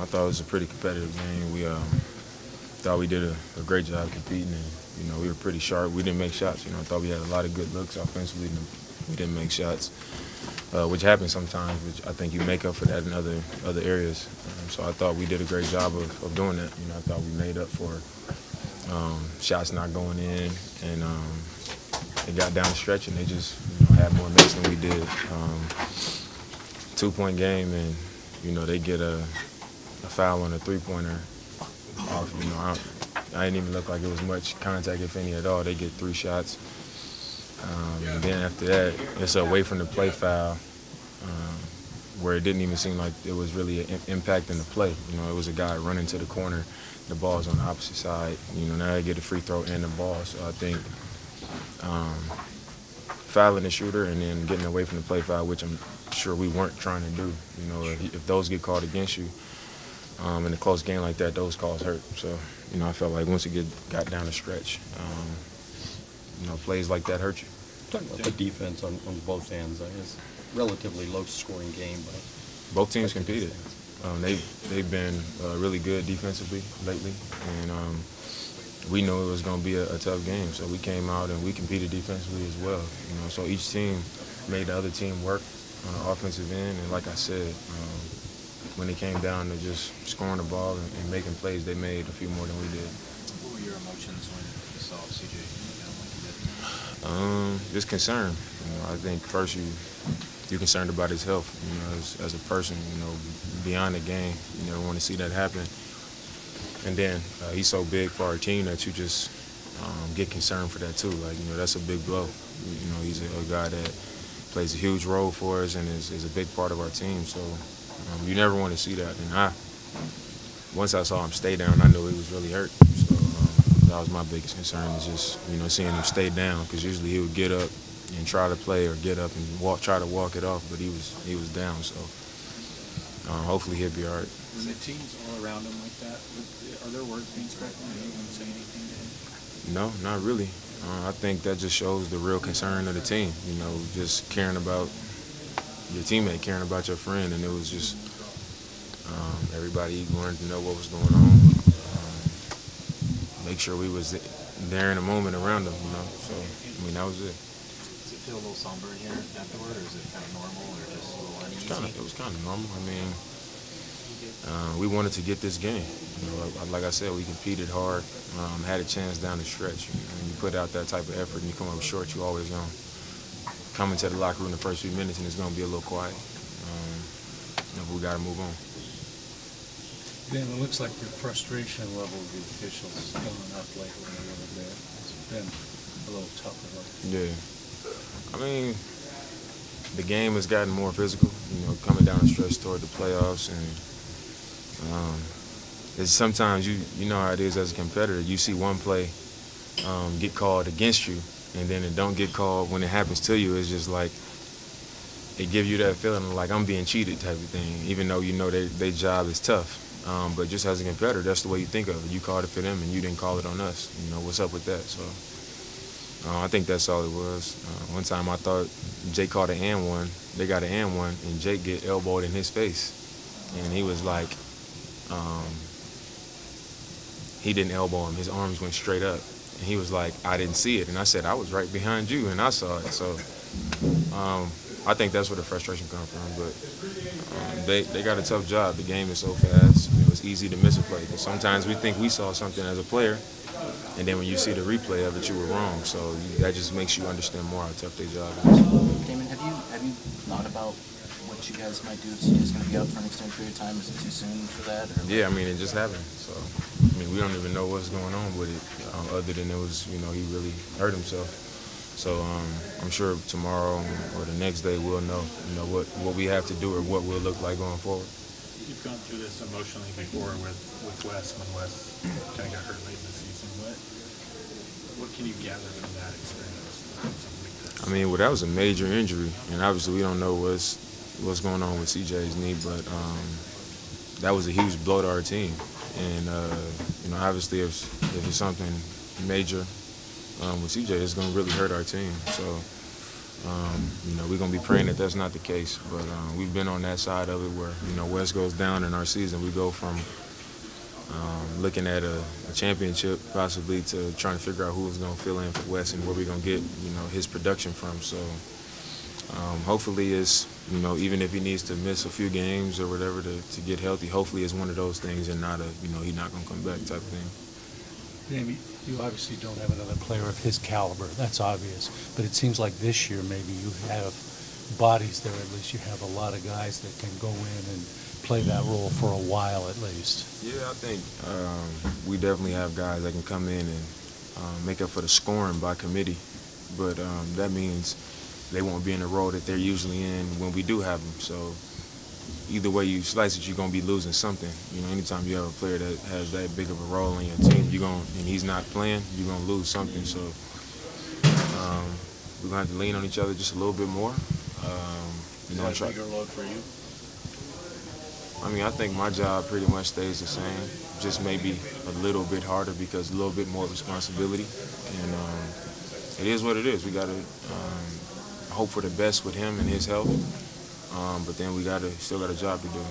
I thought it was a pretty competitive game. We thought we did a great job competing, and we were pretty sharp. We didn't make shots. I thought we had a lot of good looks offensively, and we didn't make shots, which happens sometimes. Which I think you make up for that in other areas. So I thought we did a great job of doing that. I thought we made up for shots not going in, and they got down the stretch and they just had more makes than we did. 2-point game, and they get a foul on a three-pointer off. I didn't even look like it was much contact, if any at all. They get 3 shots. And then after that, it's away from the play foul, where it didn't even seem like it was really impacting the play. It was a guy running to the corner. The ball's on the opposite side. Now they get a free throw and the ball. So I think fouling the shooter and then getting away from the play foul, which I'm sure we weren't trying to do. If those get called against you in a close game like that, those calls hurt. So, I felt like once it got down the stretch, plays like that hurt you. Talking about the defense on both ends, I guess, relatively low-scoring game, but both teams competed. They've been really good defensively lately, and we knew it was going to be a tough game. So we came out and we competed defensively as well. So each team made the other team work on the offensive end, and like I said, when it came down to just scoring the ball and making plays, they made a few more than we did. What were your emotions when you saw CJ down like he did? Just concern. I think first you're concerned about his health. As a person, beyond the game, you never want to see that happen. And then he's so big for our team that you just get concerned for that too. That's a big blow. He's a guy that plays a huge role for us and is a big part of our team. So you never want to see that. And once I saw him stay down, I knew he was really hurt. So that was my biggest concern, is just seeing him stay down, because usually he would get up and try to play or get up and try to walk it off, but he was down. So hopefully he'll be all right. When the team's all around him like that, are there words being spoken? Are you going to say anything to him? No, not really. I think that just shows the real concern of the team. Just caring about your teammate, caring about your friend, and it was just everybody wanted to know what was going on. Make sure we was there in a moment around them. So that was it. Does it feel a little somber here afterward, or is it kind of normal, or just a little uneasy? It was kind of normal. We wanted to get this game. Like I said, we competed hard, had a chance down the stretch. And you put out that type of effort and you come up short, you always going to come into the locker room the first few minutes and it's going to be a little quiet. But we got to move on. Dan, it looks like your frustration level with the officials is going up lately a little bit. It's been a little tougher. Yeah. The game has gotten more physical, coming down the stretch toward the playoffs, and it's sometimes you know how it is as a competitor. You see one play get called against you, and then it don't get called when it happens to you. It's just like it gives you that feeling like I'm being cheated type of thing, even though their job is tough. But just as a competitor, that's the way you think of it. You called it for them, and you didn't call it on us. What's up with that? So I think that's all it was. One time I thought Jake called an and one. They got an and one, and Jake get elbowed in his face. And he was like, he didn't elbow him. His arms went straight up. And he was like, I didn't see it. And I said, I was right behind you, and I saw it. So I think that's where the frustration comes from. But they got a tough job. The game is so fast. It's easy to miss a play. But sometimes we think we saw something as a player, and then when you see the replay of it, you were wrong. So that just makes you understand more how tough their job is. Damon, have you thought about what you guys might do? Is he just going to be out for an extended period of time? Is it too soon for that? Or? Yeah, it just happened. So we don't even know what's going on with it, other than it was, he really hurt himself. So I'm sure tomorrow or the next day we'll know, what we have to do or what we'll look like going forward. You've gone through this emotionally before with Wes when Wes kind of got hurt late in the season. What can you gather from that experience? Well, that was a major injury, and obviously we don't know what's going on with CJ's knee, but that was a huge blow to our team. And obviously if it's something major with CJ, it's going to really hurt our team. So You know, we're going to be praying that that's not the case. But we've been on that side of it where, you know, West goes down in our season. We go from looking at a championship possibly to trying to figure out who's going to fill in for West and where we're going to get, you know, his production from. So hopefully it's, you know, even if he needs to miss a few games or whatever to get healthy, hopefully it's one of those things and not a, you know, he's not going to come back type of thing. Jamie, you obviously don't have another player of his caliber. That's obvious. But it seems like this year maybe you have bodies there. At least you have a lot of guys that can go in and play that role for a while at least. Yeah, I think we definitely have guys that can come in and make up for the scoring by committee. But that means they won't be in the role that they're usually in when we do have them. So either way you slice it, you're going to be losing something. You know, anytime you have a player that has that big of a role in your team, and he's not playing, you're going to lose something. So we're going to have to lean on each other just a little bit more. Is that a bigger load for you? I mean, I think my job pretty much stays the same, just maybe a little bit harder because a little bit more responsibility. And it is what it is. We got to hope for the best with him and his health, but then we still got a job to do.